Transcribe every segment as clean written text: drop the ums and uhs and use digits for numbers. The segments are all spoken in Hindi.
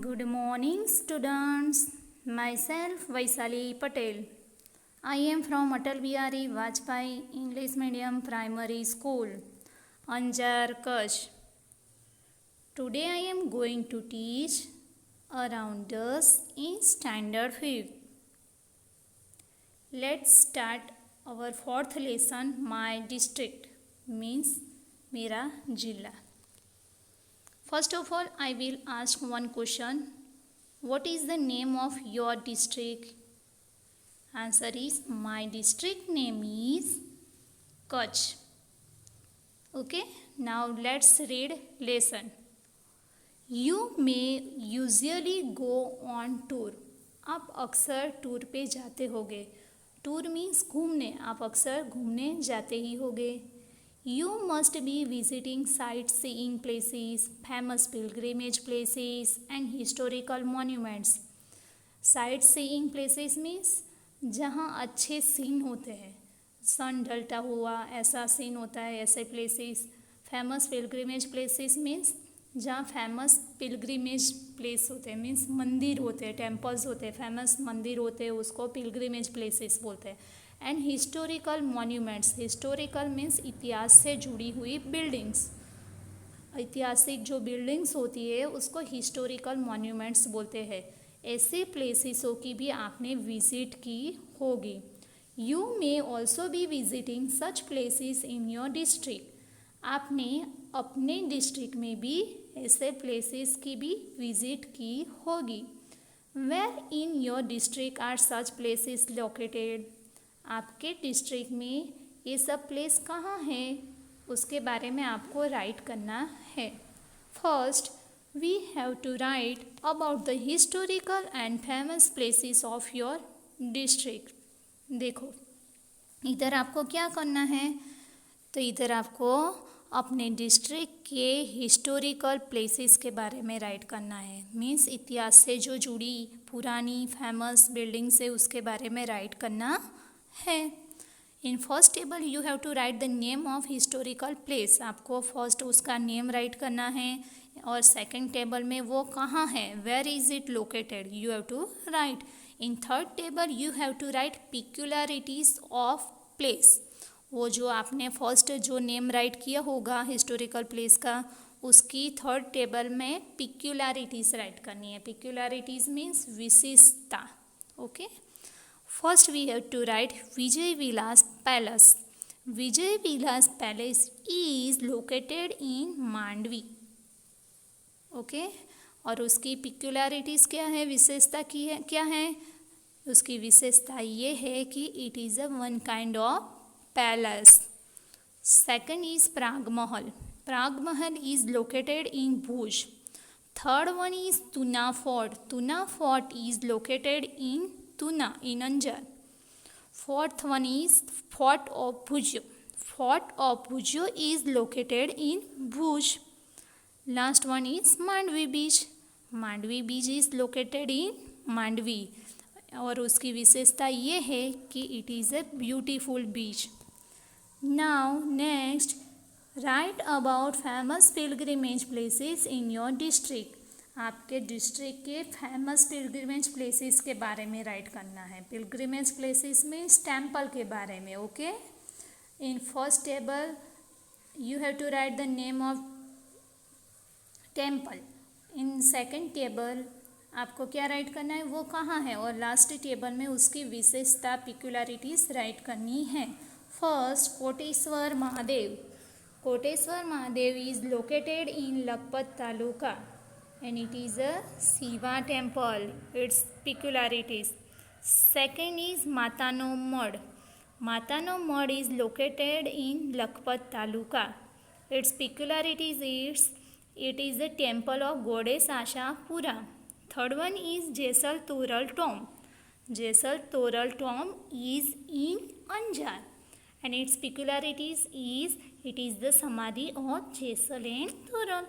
Good morning, students. Myself Vaisali Patel. I am from Atal Bihari Vajpayee English Medium Primary School, Anjar, Kutch. Today I am going to teach around us in Standard 5th. Let's start our fourth lesson. My district means मेरा जिला. First of all, I will ask one question. What is the name of your district? Answer is my district name is Kutch. Okay, now let's read lesson. You may usually go on tour. आप अक्सर टूर पे जाते होगे. टूर मीन्स घूमने. आप अक्सर घूमने जाते ही होगे. You must be visiting sightseeing places, famous pilgrimage places and historical monuments. Sightseeing places means जहाँ अच्छे सीन होते हैं. सन ढलता हुआ ऐसा सीन होता है, ऐसे places. Famous pilgrimage places means जहाँ फेमस पिलग्रिमेज प्लेस होते हैं, मीन्स मंदिर होते हैं, टेम्पल्स होते हैं, फेमस मंदिर होते हैं, उसको पिलग्रिमेज प्लेसेस बोलते हैं. And historical monuments. Historical means इतिहास से जुड़ी हुई बिल्डिंग्स. ऐतिहासिक जो बिल्डिंग्स होती है उसको हिस्टोरिकल मॉन्यूमेंट्स बोलते हैं. ऐसे प्लेसेसों की भी आपने विजिट की होगी. You may also be visiting such places in your district. आपने अपने डिस्ट्रिक्ट में भी ऐसे प्लेसेस की भी विजिट की होगी. Where in your district are such places located. आपके डिस्ट्रिक्ट में ये सब प्लेस कहाँ है उसके बारे में आपको राइट करना है. First we have to write about the historical and famous places of your district. देखो इधर आपको क्या करना है, तो इधर आपको अपने डिस्ट्रिक्ट के हिस्टोरिकल प्लेसेस के बारे में राइट करना है. मीन्स इतिहास से जो जुड़ी पुरानी फेमस बिल्डिंग्स है उसके बारे में राइट करना है. In first table you have to write the name of historical place. आपको फर्स्ट उसका नेम राइट करना है. और सेकंड टेबल में वो कहाँ है, where is it located, you have to write. In third table you have to write peculiarities of place. वो जो आपने फर्स्ट जो नेम राइट किया होगा हिस्टोरिकल प्लेस का, उसकी थर्ड टेबल में पिक्यूलरिटीज राइट करनी है. पिक्यूलरिटीज मीन्स विशेषता. Okay. First we have to write Vijay Vilas Palace. Vijay Vilas Palace is located in Mandvi. Okay? और उसकी peculiarities क्या है, विशेषता की है क्या है, उसकी विशेषता ये है कि it is a one kind of palace. Second is Prag Mahal. Prag Mahal is located in Bhuj. Third one is Tuna Fort. Tuna Fort is located in Tuna in Anjar. Fourth one is Fort of Bhuj. Fort of Bhuj is located in Bhuj. Last one is Mandvi Beach. Mandvi Beach is located in Mandvi. और उसकी विशेषता ये है कि it is a beautiful beach. Now next write about famous pilgrimage places in your district. आपके डिस्ट्रिक्ट के फेमस पिलग्रिमेज प्लेसेस के बारे में राइट करना है. पिलग्रिमेज प्लेसेस में टेम्पल के बारे में. Okay. In first table you have to write the name of temple. In second table आपको क्या राइट करना है, वो कहाँ है. और लास्ट टेबल में उसकी विशेषता पिक्यूलरिटीज राइट करनी है. First Koteshwar Mahadev. Koteshwar Mahadev is located in Lakhpat taluka and it is a Shiva temple. Its peculiarities. Second is Matano Mad. Matano Mad is located in Lakhpat Taluka. Its peculiarities is it is a temple of goddess Ashapura. Third one is Jaisal Toral tomb. Jaisal Toral tomb is in Anjar and its peculiarities is it is the samadhi of Jaisal and Toral.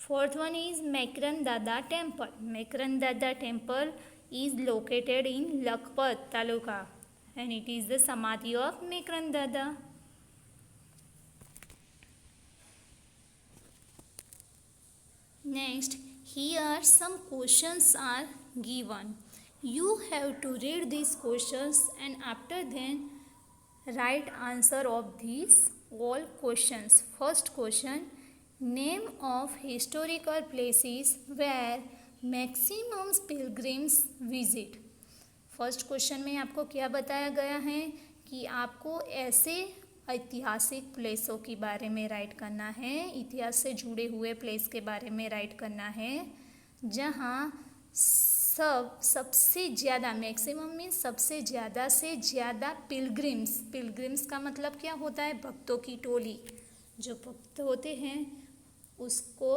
Fourth one is Mekran Dada temple. Mekran Dada temple is located in Lakhpat Taluka and it is the samadhi of Mekran Dada. Next Here some questions are given. You have to read these questions and after then write answer of these all questions. First question, name of historical places where maximum pilgrims visit. First question में आपको क्या बताया गया है कि आपको ऐसे ऐतिहासिक प्लेसों के बारे में राइट करना है, इतिहास से जुड़े हुए प्लेस के बारे में राइट करना है जहाँ सबसे ज़्यादा, मैक्सिमम में सबसे ज़्यादा से ज़्यादा पिलग्रिम्स का मतलब क्या होता है? भक्तों की टोली। जो भक्त होते हैं उसको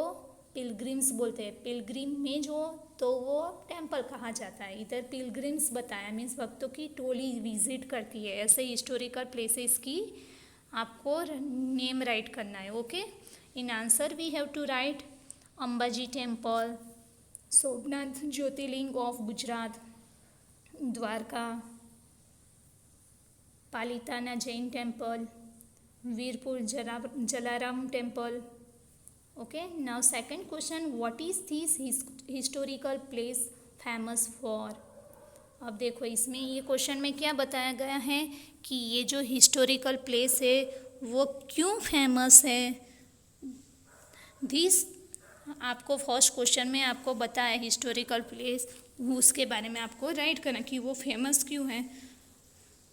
पिलग्रिम्स बोलते हैं। पिलग्रिमेज हो तो वो टेम्पल कहा जाता है, इधर पिलग्रिम्स बताया मीन्स भक्तों की टोली विजिट करती है। ऐसे हिस्टोरिकल प्लेसेस की आपको नेम राइट करना है। Okay, in answer we have to write Ambaji temple, Somnath Jyotirlinga of Gujarat, Dwarka, Palitana Jain temple, Virpur Jalaram temple. Okay, now second question, what is this historical place famous for? अब देखो इसमें ये क्वेश्चन में क्या बताया गया है कि ये जो हिस्टोरिकल प्लेस है वो क्यों फेमस है। दिस आपको फर्स्ट क्वेश्चन में आपको बताया हिस्टोरिकल प्लेस, उसके बारे में आपको राइट करना कि वो फेमस क्यों है,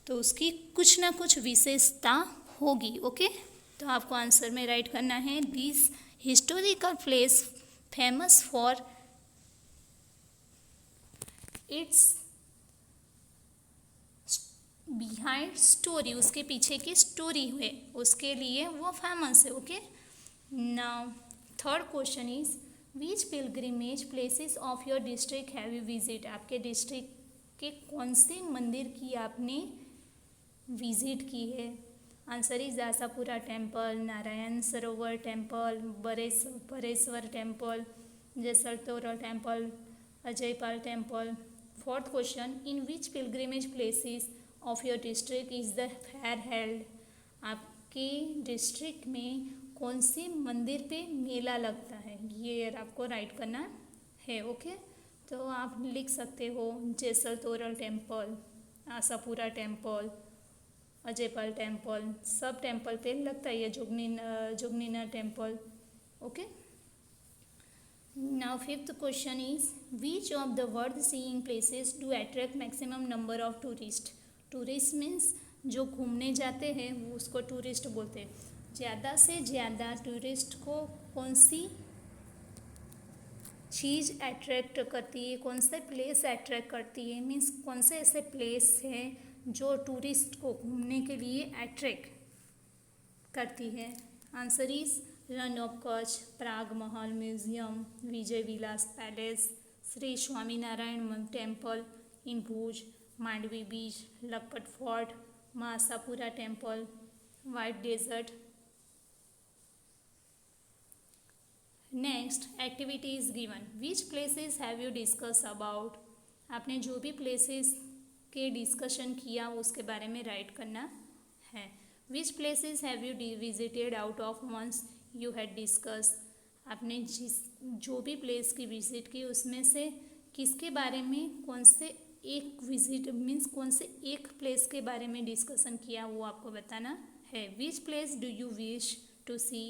तो उसकी कुछ ना कुछ विशेषता होगी। ओके, तो आपको आंसर में राइट करना है this historical place famous for its behind story, उसके पीछे की स्टोरी है उसके लिए वो फेमस है। Okay, now third question is which pilgrimage places of your district have you visit. आपके डिस्ट्रिक्ट के कौन से मंदिर की आपने विजिट की है। Answer is Ashapura temple, Narayan Sarovar temple, Bareshwar temple, Jaisaltora temple, Ajaypal temple. Fourth question, in which pilgrimage places of your district is the fair held. आपके डिस्ट्रिक्ट में कौन से मंदिर पे मेला लगता है, ये आपको राइट करना है। ओके, तो आप लिख सकते हो Jaisaltora temple, Ashapura temple, Ajaypal temple, सब टेम्पल पे लगता है ये जोगनीना temple. Okay, now fifth question is which of the world seeing places do attract maximum number of tourist. Tourist means जो घूमने जाते हैं वो उसको टूरिस्ट बोलते हैं। ज़्यादा से ज़्यादा टूरिस्ट को कौन सी चीज़ अट्रैक्ट करती है, कौन से प्लेस अट्रैक्ट करती है, मीन्स कौन से ऐसे प्लेस हैं जो टूरिस्ट को घूमने के लिए अट्रैक्ट करती है। Answer is Rann of Kutch, Prag Mahal museum, Vijay Vilas palace, Shri Swaminarayan temple in Bhuj, Mandvi beach, Lakhpat fort, Ashapura temple, white desert. Next activity is given, which places have you discuss about. आपने जो भी प्लेसेस के डिस्कशन किया उसके बारे में राइट करना है। Which places have you visited out of ones you had discuss. आपने जो भी प्लेस की विजिट की उसमें से किसके बारे में, कौन से एक विजिट मीन्स कौन से एक प्लेस के बारे में डिस्कशन किया वो आपको बताना है। Which place do you wish to see.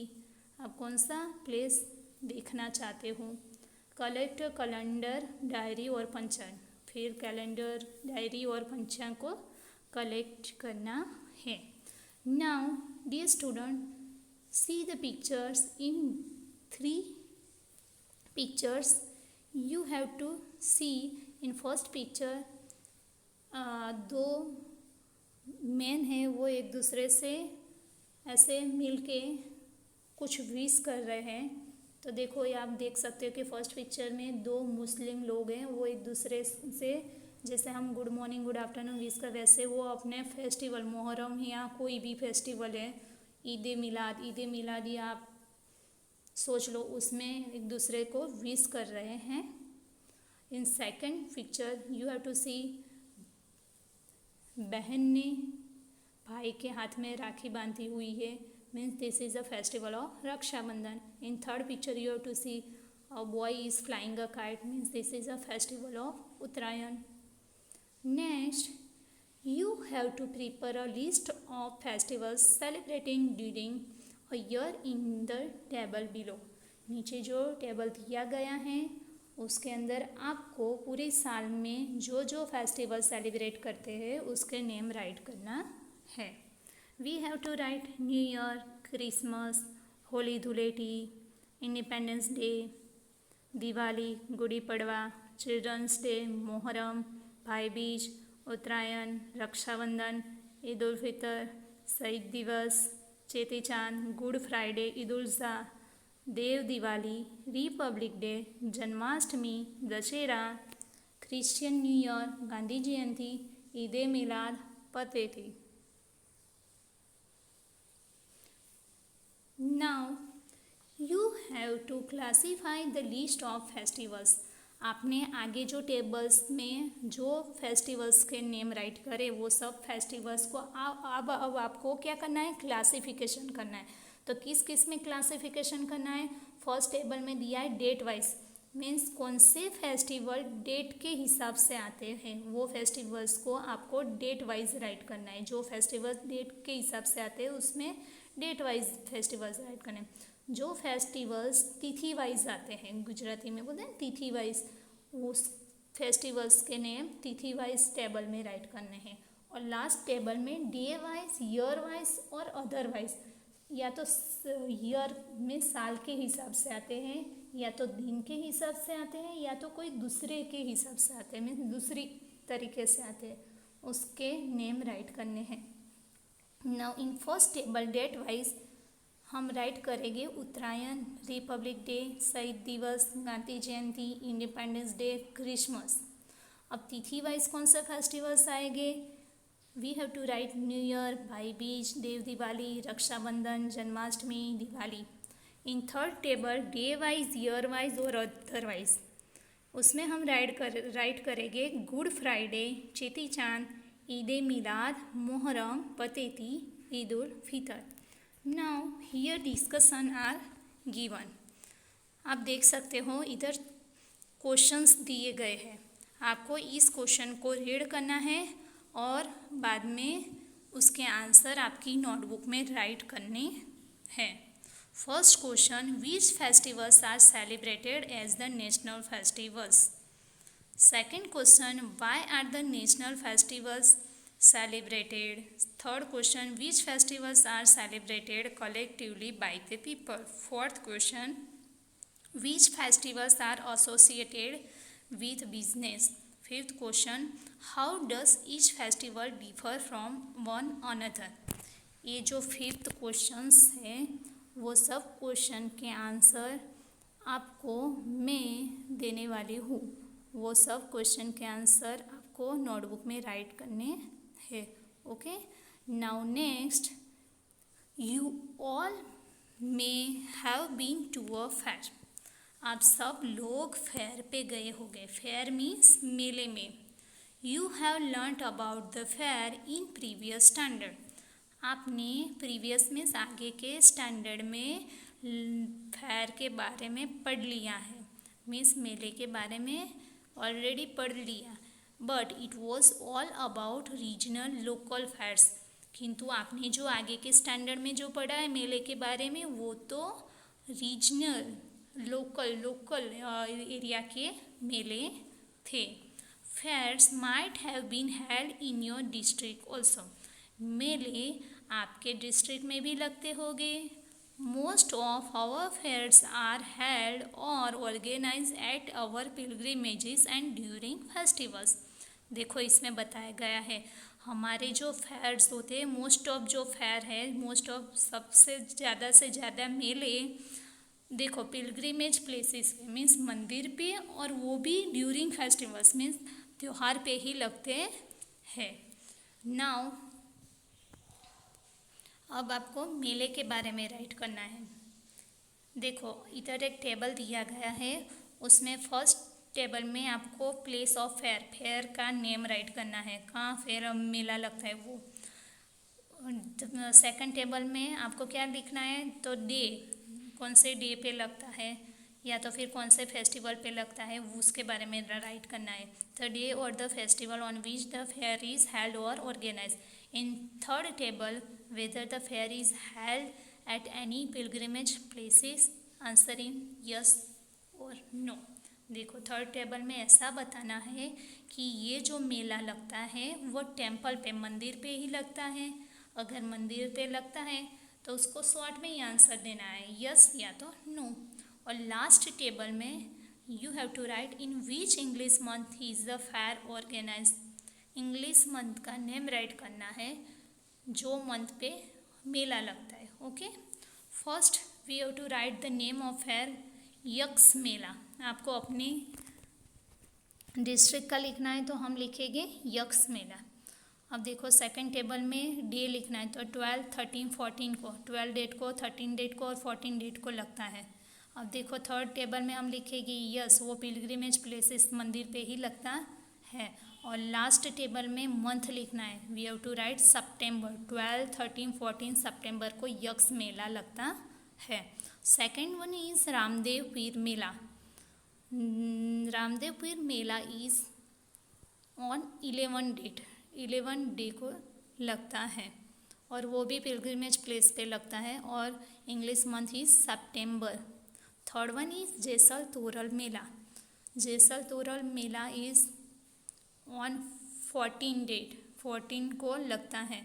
आप कौन सा प्लेस देखना चाहते हो। कलेक्ट कैलेंडर, डायरी और पंचांग। फिर कैलेंडर, डायरी और पंचांग को कलेक्ट करना है। Now dear student, see the pictures in 3 pictures you have to see. In first picture 2 man हैं वो एक दूसरे से ऐसे मिलके कुछ विश कर रहे हैं। तो देखो ये आप देख सकते हो कि फर्स्ट पिक्चर में 2 मुस्लिम लोग हैं, वो एक दूसरे से जैसे हम good morning good afternoon wish कर वैसे वो अपने फेस्टिवल, मुहर्रम या कोई भी फेस्टिवल है, ईद मिलाद या आप सोच लो, उसमें एक दूसरे को विश कर रहे हैं। In second picture you have to see, बहन ने भाई के हाथ में राखी बांधी हुई है, means this is a festival of Raksha Bandhan. In third picture you have to see a boy is flying a kite means this is a festival of Uttarayan. Next, you have to prepare a list of festivals celebrating during a year in the table below. नीचे जो टेबल दिया गया है उसके अंदर आपको पूरे साल में जो जो फेस्टिवल सेलिब्रेट करते हैं उसके नेम राइट करना है. We have to write new year, Christmas, Holi Dhuleti, independence day, Diwali, Gudi Padwa, children's day, Muharram, Bhai Beej, उत्तरायण, रक्षाबंधन, ईद उल फितर, शहीद Diwas, Cheti Chand, good Friday, Eid ul Zuha, Dev Diwali, republic day, Janmashtami, Dussehra, Christian new year, Gandhi Jayanti, Eid e Milad, Pateti. Now you have to classify the list of festivals. आपने आगे जो टेबल्स में जो फेस्टिवल्स के नेम राइट करे वो सब फेस्टिवल्स को अब आपको क्या करना है, क्लासिफिकेशन करना है. तो किस किस में क्लासिफिकेशन करना है. फर्स्ट टेबल में दिया है डेट वाइज, मीन्स कौन से फेस्टिवल डेट के हिसाब से आते हैं वो फेस्टिवल्स को आपको डेट वाइज राइट करना है. जो फेस्टिवल डेट के हिसाब से आते हैं उसमें डेट वाइज फेस्टिवल्स राइट करना है. जो फेस्टिवल्स तिथि वाइज आते हैं, गुजराती में बोलते हैं तिथि वाइज, उस फेस्टिवल्स के नेम तिथि वाइज टेबल में राइट करने हैं. और लास्ट टेबल में डे वाइज, ईयर वाइज और अदर वाइज, या तो ईयर में साल के हिसाब से आते हैं, या तो दिन के हिसाब से आते हैं, या तो कोई दूसरे के हिसाब से आते हैं, मीन्स दूसरी तरीके से आते हैं, उसके नेम राइट करने हैं. Now in first table date wise हम राइट करेंगे Uttarayan, republic day, Shaheed Diwas, Gandhi Jayanti, independence day, Christmas. अब तिथि वाइज कौन से फेस्टिवल्स आएंगे. We have to write new year, Bhai Beej, Dev Diwali, Rakshabandhan, Janmashtami, Diwali. In third table day wise, year wise और अदर वाइज, उसमें हम राइट करेंगे good Friday, Cheti Chand, Eid e Milad, Muharram, Pateti, Eid ul Fitr. Now here discussion are given. आप देख सकते हो इधर क्वेश्चंस दिए गए हैं. आपको इस क्वेश्चन को रीड करना है और बाद में उसके आंसर आपकी नोटबुक में राइट करने हैं. First question, which festivals are celebrated as the national festivals. Second question, why are the national festivals celebrated. Third question, which festivals are celebrated collectively by the people. Fourth question, which festivals are associated with business. Fifth question, how does each festival differ from one another. ये जो फिफ्थ क्वेश्चंस है वो सब क्वेश्चन के आंसर आपको मैं देने वाली हूँ. वो सब क्वेश्चन के आंसर आपको नोटबुक में राइट करने है. Okay, now next, you all may have been to a fair. आप सब लोग फेयर पे गए होंगे. फेयर मीन्स मेले में. You have learned about the fair in previous standard. आपने प्रीवियस मीन्स आगे के स्टैंडर्ड में फेयर के बारे में पढ़ लिया है, मीन्स मेले के बारे में ऑलरेडी पढ़ लिया. But it was all about regional local fairs. किंतु आपने जो आगे के स्टैंडर्ड में जो पढ़ा है मेले के बारे में वो तो रीजनल लोकल एरिया के मेले थे. Fairs might have been held in your district also. मेले आपके डिस्ट्रिक्ट में भी लगते होंगे. Most of our fairs are held और organise at our pilgrimages and during festivals. देखो इसमें बताया गया है हमारे जो फेयर्स होते हैं, मोस्ट ऑफ जो फेयर है, मोस्ट ऑफ सबसे ज़्यादा से ज़्यादा मेले देखो पिलग्रिमेज प्लेसेस मीन्स मंदिर पे, और वो भी ड्यूरिंग फेस्टिवल्स मीन्स त्यौहार पे ही लगते हैं. नाउ अब आपको मेले के बारे में राइट करना है. देखो इधर एक टेबल दिया गया है, उसमें फर्स्ट टेबल में आपको प्लेस ऑफ फेयर का नेम राइट करना है, कहाँ फेयर मेला लगता है वो. सेकंड टेबल में आपको क्या लिखना है, तो डे कौन से डे पे लगता है, या तो फिर कौन से फेस्टिवल पे लगता है वो उसके बारे में राइट करना है। द डे और the festival on which the fair is held और organise. In third table whether the fair is held at any pilgrimage places, answer in yes और नो। देखो थर्ड टेबल में ऐसा बताना है कि ये जो मेला लगता है वो टेम्पल पे, मंदिर पे ही लगता है। अगर मंदिर पे लगता है तो उसको शॉर्ट में ही आंसर देना है, यस या तो नो। और लास्ट टेबल में you have to write in which English month is the fair organise. English month का नेम राइट करना है जो मंथ पे मेला लगता है। Okay, first we have to write the name of fair, यक्स मेला। आपको अपने डिस्ट्रिक्ट का लिखना है तो हम लिखेंगे यक्स मेला। अब देखो सेकंड टेबल में डे लिखना है तो 12, 13, 14 को, 12 डेट को, 13 डेट को और 14 डेट को लगता है। अब देखो थर्ड टेबल में हम लिखेंगे यस, वो पिलग्रिमेज प्लेसेस मंदिर पे ही लगता है। और लास्ट टेबल में मंथ लिखना है, वी हैव टू राइट सितंबर, 12, 13, 14 सितंबर को यक्स मेला लगता है। Second one is Ramdev Pir Mela. Ramdev Pir Mela is on 11 date, 11 day को लगता है और वो भी पिलग्रिमेज प्लेस पे लगता है और English month is September. Third one is Jesal Toral मेला। जेसल तोरल मेला इज ऑन 14 डेट, 14 को लगता है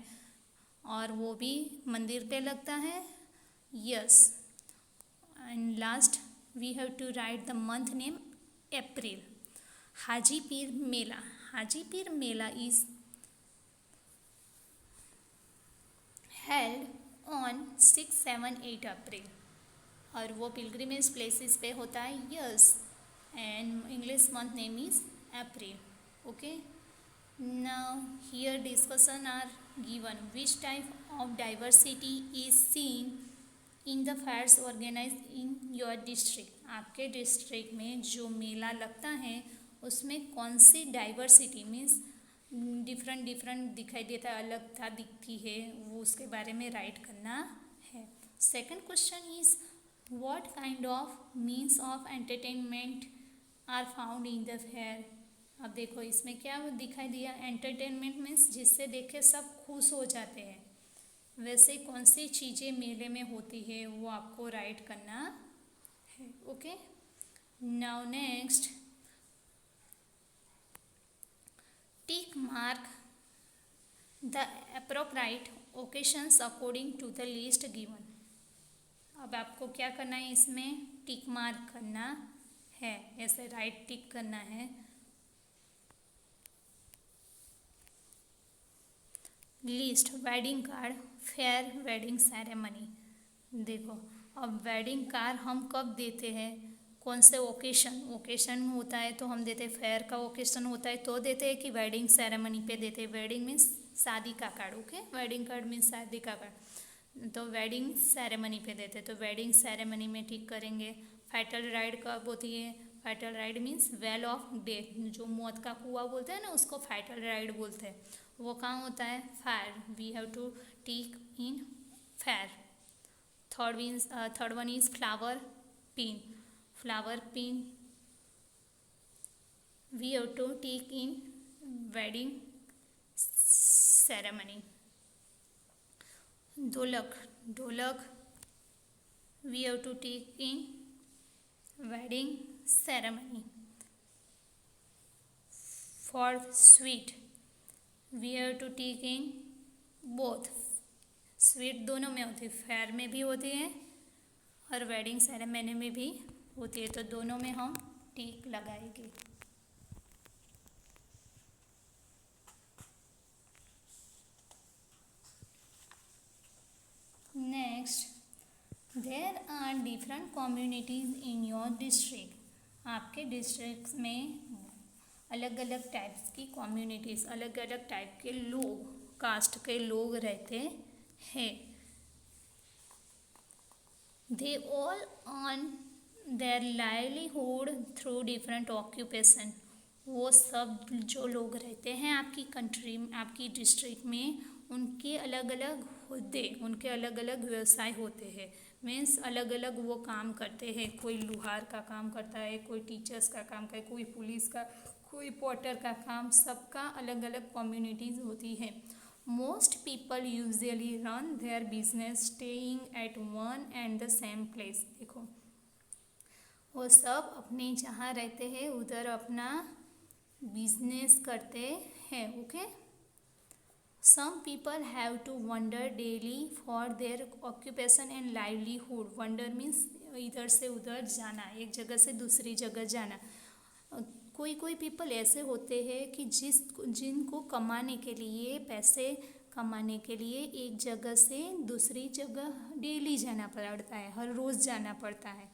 और वो भी मंदिर पे लगता है, yes. And last we have to write the month name April. Hajipir Mela, Hajipir Mela is held on 6, 7, 8 April और वो पिलग्रिमेज प्लेसेस पे होता है, yes. And English month name is April. Okay, now here discussion are given, which type of diversity is seen in the fairs organise in your district. आपके डिस्ट्रिक्ट में जो मेला लगता है उसमें कौन सी डाइवर्सिटी मीन्स डिफरेंट दिखाई देता है, अलगता दिखती है, वो उसके बारे में राइट करना है। Second question is what kind of means of entertainment are found in the fair. अब देखो इसमें क्या दिखाई दिया, एंटरटेनमेंट मीन्स जिससे देखे सब खुश हो जाते हैं, वैसे कौन सी चीज़ें मेले में होती है वो आपको राइट करना है। Okay, now next tick mark the appropriate occasions according to the list given। अब आपको क्या करना है, इसमें टिक मार्क करना है, ऐसे राइट टिक करना है। List wedding card, fair, wedding ceremony. देखो अब वेडिंग कार्ड हम कब देते हैं, कौन से ओकेशन होता है तो हम देते हैं, फेयर का ओकेशन होता है तो देते हैं कि वेडिंग सेरेमनी पे देते हैं। वेडिंग मीन्स शादी का card, okay, wedding card means शादी का कार्ड, तो वेडिंग सेरेमनी पे देते हैं तो वेडिंग सेरेमनी में ठीक करेंगे। फैटल राइड कब होती है, fatal ride means well of death, जो मौत का कुआं बोलते हैं ना उसको फैटल राइड बोलते हैं, वो कहाँ होता है, fair, we have to tick in fair. Third one is flower pin, flower pin we have to tick in wedding ceremony. Dholak, dholak we have to tick in wedding ceremony. Fourth sweet we have to tick in both, sweet दोनों में होती है, फेयर में भी होती है और वेडिंग सेरेमनी में भी होती है, तो दोनों में हम टिक लगाएंगे। Next, there are different communities in your district. आपके डिस्ट्रिक्ट में अलग अलग टाइप्स की कम्युनिटीज़, अलग अलग टाइप के लोग, कास्ट के लोग रहते हैं। They all earn their livelihood through different occupation. वो सब जो लोग रहते हैं आपकी कंट्री, आपकी डिस्ट्रिक्ट में, उनके अलग अलग होते, उनके अलग अलग व्यवसाय होते हैं। मीन्स अलग अलग वो काम करते हैं, कोई लुहार का काम करता है, कोई टीचर्स का काम करता है, कोई पुलिस का, कोई पोर्टर का काम, सबका अलग अलग कम्युनिटीज़ होती है। Most people usually run their business staying at one and the same place. देखो वो सब अपने जहाँ रहते हैं उधर अपना बिजनेस करते हैं। Okay, some people have to wander daily for their occupation and livelihood. Wander means इधर से उधर जाना, एक जगह से दूसरी जगह जाना। कोई कोई पीपल ऐसे होते हैं कि जिनको कमाने के लिए, पैसे कमाने के लिए एक जगह से दूसरी जगह डेली जाना पड़ता है, हर रोज़ जाना पड़ता है।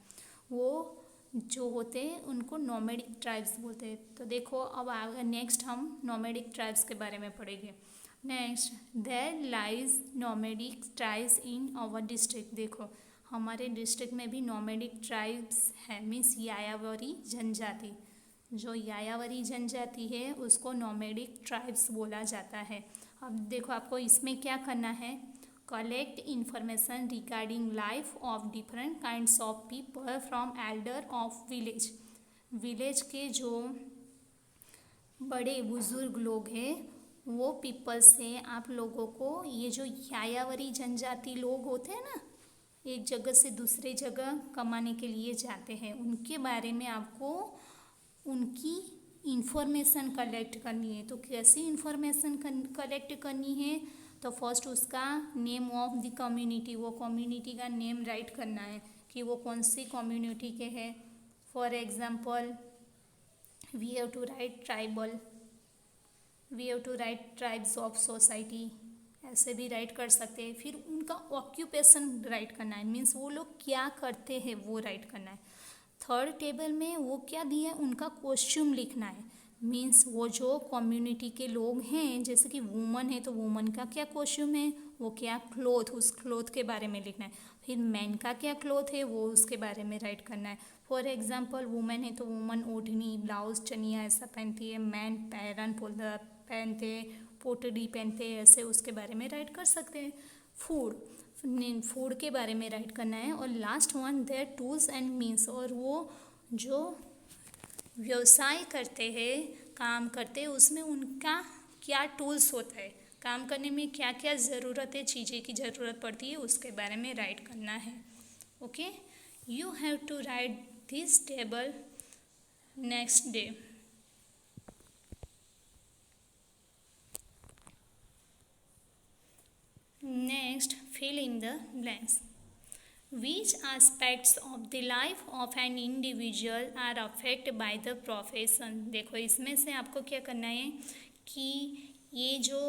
वो जो होते हैं उनको नोमैडिक ट्राइब्स बोलते हैं। तो देखो अब आगे नेक्स्ट हम नोमैडिक ट्राइब्स के बारे में पढ़ेंगे। Next, there lies nomadic tribes in our district. देखो हमारे डिस्ट्रिक्ट में भी नोमैडिक ट्राइब्स है, मीन्स यायावरी जनजाति। जो यायावरी जनजाति है उसको नोमैडिक ट्राइब्स बोला जाता है। अब देखो आपको इसमें क्या करना है, collect information regarding life of different kinds of people from Elder of village. Village के जो बड़े बुजुर्ग लोग हैं वो पीपल से आप लोगों को, ये जो यायावरी जनजाति लोग होते हैं ना, एक जगह से दूसरे जगह कमाने के लिए जाते हैं, उनके बारे में आपको उनकी इंफॉर्मेशन कलेक्ट करनी है। तो कैसी इंफॉर्मेशन कलेक्ट करनी है, तो फर्स्ट उसका नेम ऑफ द कम्युनिटी, वो कम्युनिटी का नेम राइट करना है कि वो कौन सी कम्युनिटी के हैं। For example we have to write tribal, we have to write tribes of society, ऐसे भी राइट कर सकते हैं। फिर उनका ऑक्यूपेशन राइट करना है, मीन्स वो लोग क्या करते हैं वो राइट करना है। थर्ड टेबल में वो क्या दिया है, उनका कॉस्ट्यूम लिखना है, मीन्स वो जो कम्युनिटी के लोग हैं, जैसे कि वुमन है तो वुमन का क्या कॉस्ट्यूम है, वो क्या क्लोथ, उस क्लोथ के बारे में लिखना है। फिर मैन का क्या क्लोथ है वो उसके बारे में राइट करना है। फॉर एग्जांपल वुमेन है तो वुमन ओढ़नी, ब्लाउज, चनिया ऐसा पहनती है। मैन पैरन पहनते, पोटली पहनते, ऐसे उसके बारे में राइट कर सकते हैं। फूड के बारे में राइट करना है। और last one there tools and means, और वो जो व्यवसाय करते हैं, काम करते हैं, उसमें उनका क्या टूल्स होता है, काम करने में क्या क्या ज़रूरत है, चीज़ें की ज़रूरत पड़ती है, उसके बारे में राइट करना है। Okay, you have to write this table next day. Next, fill in the blanks. Which aspects of the life of an individual are affected by the profession? देखो इसमें से आपको क्या करना है कि ये जो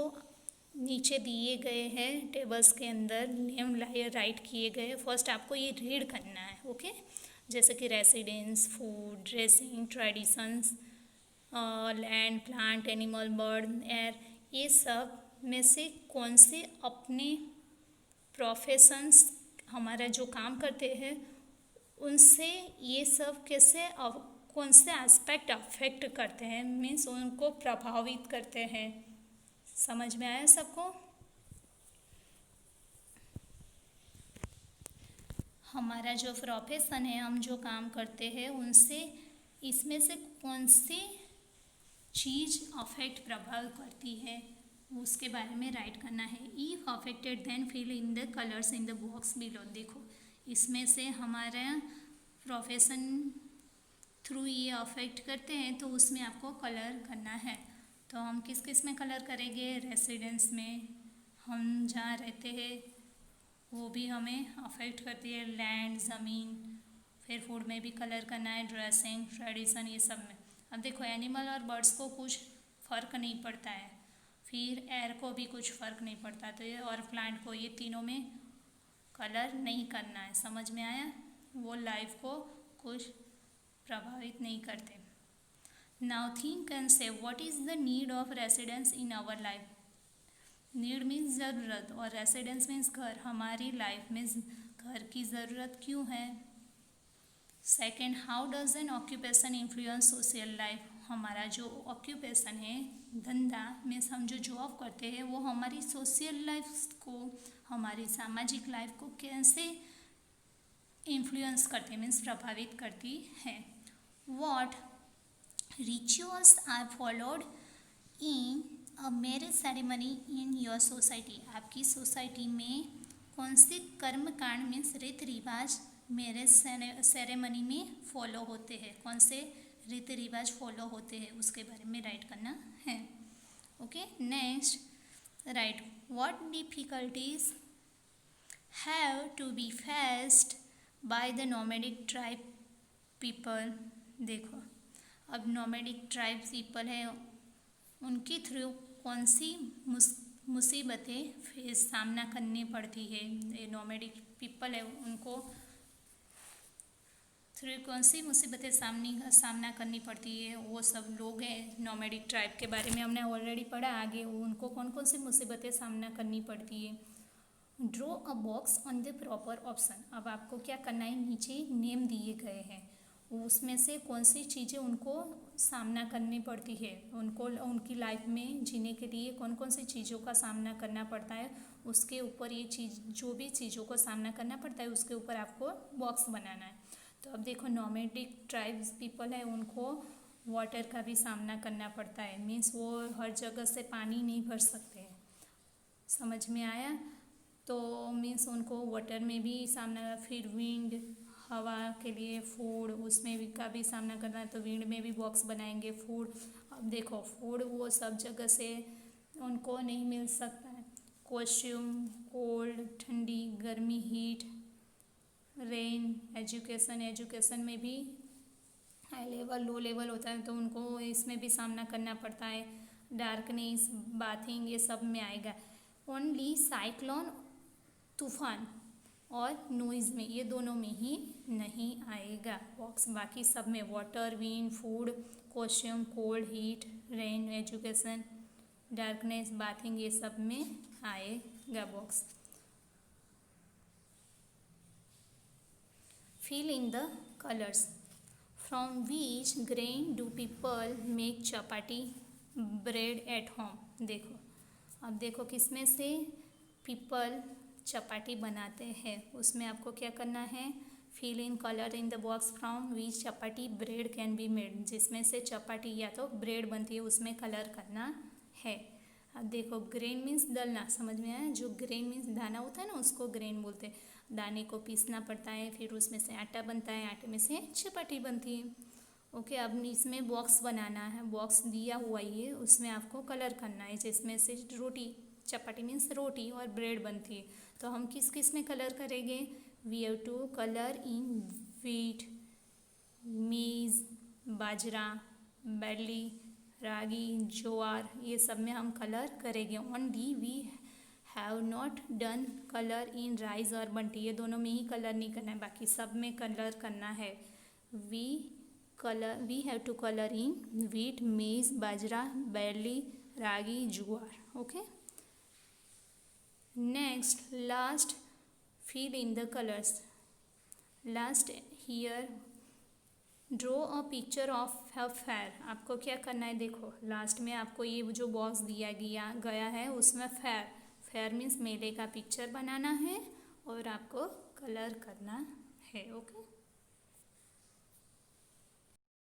नीचे दिए गए हैं टेबल्स के अंदर नेम राइट किए गए, फर्स्ट आपको ये रीड करना है। ओके, जैसे कि residence, food, dressing, traditions, land, plant, animal, bird, air, ये सब में से कौन से अपने प्रोफेशंस, हमारा जो काम करते हैं उनसे ये सब कैसे कौन से एस्पेक्ट अफेक्ट करते हैं, मीन्स उनको प्रभावित करते हैं। समझ में आया सबको? हमारा जो प्रोफेशन है, हम जो काम करते हैं उनसे इसमें से कौन सी चीज़ अफेक्ट प्रभावित करती है उसके बारे में राइट करना है। If affected then fill in the colours in the box below. देखो इसमें से हमारा प्रोफेशन थ्रू ये अफेक्ट करते हैं तो उसमें आपको कलर करना है। तो हम किस किस में कलर करेंगे, रेसिडेंस में हम जहाँ रहते हैं वो भी हमें अफेक्ट करती है, लैंड, ज़मीन। फिर फूड में भी कलर करना है, ड्रेसिंग, ट्रेडिशन, ये सब में। अब देखो एनिमल और बर्ड्स को कुछ फ़र्क नहीं पड़ता है, फिर एयर को भी कुछ फ़र्क नहीं पड़ता, तो ये और प्लांट को, ये तीनों में कलर नहीं करना है। समझ में आया? वो लाइफ को कुछ प्रभावित नहीं करते। Now think and say what is the need of residence in our life. Need means ज़रूरत और रेसिडेंस मीन्स घर। हमारी लाइफ में घर की ज़रूरत क्यों है। Second, how does N occupation influence social life. हमारा जो ऑक्यूपेशन है, धंधा मीन्स हम जो जॉब करते हैं वो हमारी सोशल लाइफ को, हमारी सामाजिक लाइफ को कैसे इन्फ्लुएंस करते हैं मीन्स प्रभावित करती है। What rituals are followed in a marriage ceremony in your society, आपकी सोसाइटी में कौन से कर्मकांड मीन्स रीति रिवाज मैरिज सेरेमनी में फॉलो होते हैं, कौन से रीति रिवाज फॉलो होते हैं उसके बारे में राइट करना है। Okay, next write what difficulties have to be faced by the nomadic tribe people. देखो, अब नोमैडिक ट्राइब पीपल है, उनके थ्रू कौन सी मुसीबतें सामना करनी पड़ती है। ये नोमैडिक पीपल है, उनको थ्रू कौन सी मुसीबतें सामना करनी पड़ती है, वो सब लोग हैं नोमैडिक ट्राइब के बारे में हमने ऑलरेडी पढ़ा। आगे उनको कौन कौन सी मुसीबतें सामना करनी पड़ती है। Draw a box on the proper option. अब आपको क्या करना है, नीचे नेम दिए गए हैं, उसमें से कौन सी चीज़ें उनको सामना करनी पड़ती है, उनको उनकी लाइफ में जीने के लिए कौन कौन सी चीज़ों का सामना करना पड़ता है, उसके ऊपर ये चीज़, जो भी चीज़ों को सामना करना पड़ता है उसके ऊपर आपको बॉक्स बनाना है। तो अब देखो, नोमैडिक ट्राइब्स पीपल है, उनको वाटर का भी सामना करना पड़ता है, मीन्स वो हर जगह से पानी नहीं भर सकते हैं। समझ में आया? तो मीन्स उनको वाटर में भी सामना, फिर विंड, हवा के लिए फूड, उसमें भी का भी सामना करना है, तो विंड में भी बॉक्स बनाएंगे। फूड, अब देखो फूड वो सब जगह से उनको नहीं मिल सकता है। कॉस्ट्यूम, कोल्ड, ठंडी, गर्मी, हीट, रेन, एजुकेशन में भी हाई लेवल लो लेवल होता है, तो उनको इसमें भी सामना करना पड़ता है। डार्कनेस, बाथिंग, ये सब में आएगा। ओनली साइक्लोन, तूफान और नॉइज़ में, ये दोनों में ही नहीं आएगा बॉक्स। बाकी सब में water, wind, food, costume, cold, heat, rain, education, darkness, bathing, ये सब में आएगा box. Fill in the colors. From which grain do people make chapati bread at home? देखो, अब देखो किसमें से पीपल चपाटी बनाते हैं, उसमें आपको क्या करना है, fill in colour in the box from which chapati bread can be made, जिसमें से चपाटी या तो ब्रेड बनती है उसमें कलर करना है। अब देखो, ग्रेन मीन्स दलना, समझ में आया? जो ग्रेन मीन्स दाना होता है ना, उसको ग्रेन बोलते हैं। दाने को पीसना पड़ता है, फिर उसमें से आटा बनता है, आटे में से चपाटी बनती है। ओके, अब इसमें बॉक्स बनाना है, बॉक्स दिया हुआ ही है, उसमें आपको कलर करना है, जिसमें से रोटी, चपाटी मीन्स रोटी और ब्रेड बनती है। तो हम किस किस में कलर करेंगे? We have to colour in wheat, maize, bajra, barley, ragi, ज्वार, ये सब में हम कलर करेंगे। Only we have not done colour in rice और बंटी, ये दोनों में ही कलर नहीं करना है, बाकी सब में कलर करना है। We have to colour in wheat, maize, bajra, barley, ragi, jowar. Okay, next last, fill in the colours. Last here draw a picture of a fair. आपको क्या करना है, देखो लास्ट में आपको ये जो बॉक्स दिया गया है उसमें फेयर मीन्स मेले का पिक्चर बनाना है और आपको कलर करना है। ओके।